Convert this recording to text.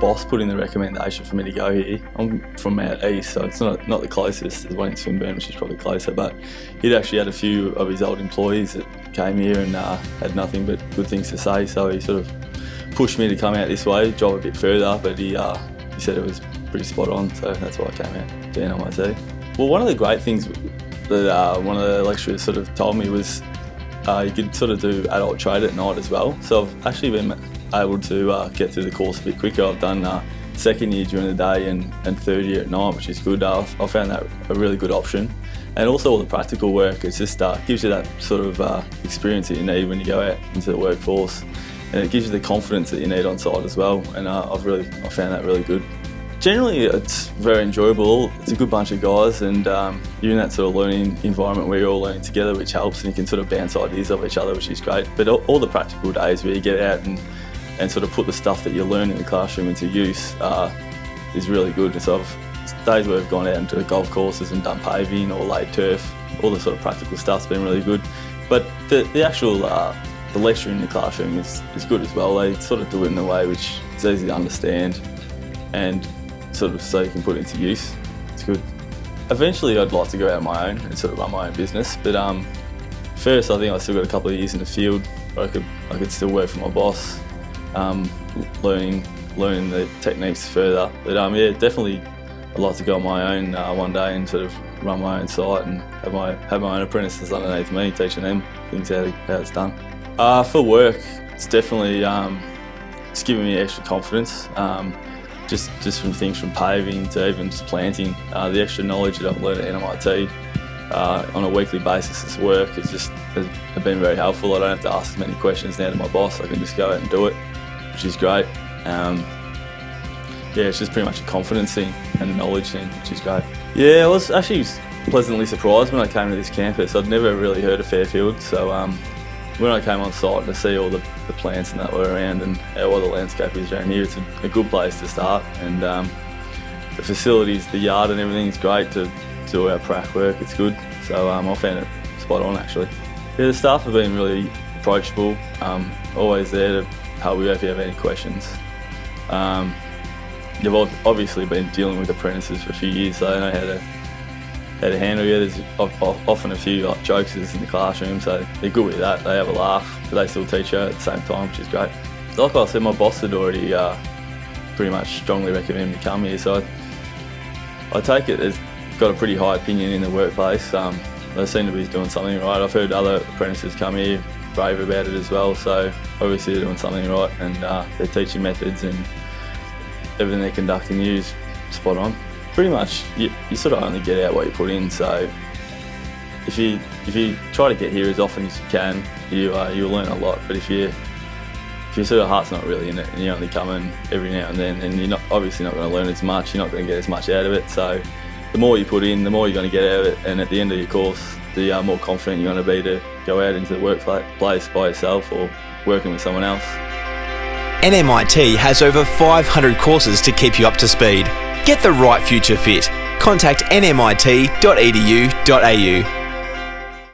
boss put in the recommendation for me to go here. I'm from out east, so it's not the closest. There's one in Swinburne, which is probably closer, but he'd actually had a few of his old employees that came here and had nothing but good things to say, so he sort of pushed me to come out this way, drive a bit further, but he said it was pretty spot on, so that's why I came out to NMIT. Well, one of the great things that one of the lecturers sort of told me was you could sort of do adult trade at night as well. So I've actually been able to get through the course a bit quicker. I've done second year during the day and third year at night, which is good. I found that a really good option. And also all the practical work, it just gives you that sort of experience that you need when you go out into the workforce. And it gives you the confidence that you need on site as well. And I found that really good. Generally, it's very enjoyable. It's a good bunch of guys, and you're in that sort of learning environment where you're all learning together, which helps, and you can sort of bounce ideas off each other, which is great. But all the practical days where you get out and sort of put the stuff that you learn in the classroom into use is really good. And so days where we've gone out into golf courses and done paving or laid turf, all the sort of practical stuff's been really good. But the actual the lecture in the classroom is good as well. They sort of do it in a way which is easy to understand and sort of so you can put it into use. It's good. Eventually I'd like to go out on my own and sort of run my own business, but first I think I've still got a couple of years in the field where I could still work for my boss, learning the techniques further. But yeah, definitely I'd like to go on my own one day and sort of run my own site and have my own apprentices underneath me, teaching them things how it's done. For work, it's definitely it's giving me extra confidence. Just from things from paving to even just planting, the extra knowledge that I've learned at NMIT on a weekly basis as work has been very helpful. I don't have to ask as many questions now to my boss. I can just go out and do it, which is great. Yeah, it's just pretty much a confidence thing and a knowledge thing, which is great. Yeah, I was actually pleasantly surprised when I came to this campus. I'd never really heard of Fairfield, so when I came on site to see all the plants and that were around and how well the landscape is around here, it's a good place to start. And the facilities, the yard and everything is great to do our prac work. It's good. So I found it spot on actually. Yeah, the staff have been really approachable, always there to help you if you have any questions. You've obviously been dealing with apprentices for a few years, so they know how to handle you. There's often a few jokesters in the classroom, so they're good with that. They have a laugh, but they still teach you at the same time, which is great. Like I said, my boss had already pretty much strongly recommended me come here, so I take it as got a pretty high opinion in the workplace. They seem to be doing something right. I've heard other apprentices come here rave about it as well, so obviously they're doing something right, and their teaching methods and everything they're conducting you is spot on. Pretty much, you sort of only get out what you put in. So if you try to get here as often as you can, you'll learn a lot. But if your sort of heart's not really in it, and you're only coming every now and then you're obviously not going to learn as much. You're not going to get as much out of it. So the more you put in, the more you're going to get out of it. And at the end of your course, the more confident you're going to be to go out into the workplace by yourself or working with someone else. NMIT has over 500 courses to keep you up to speed. Get the right future fit. Contact nmit.edu.au.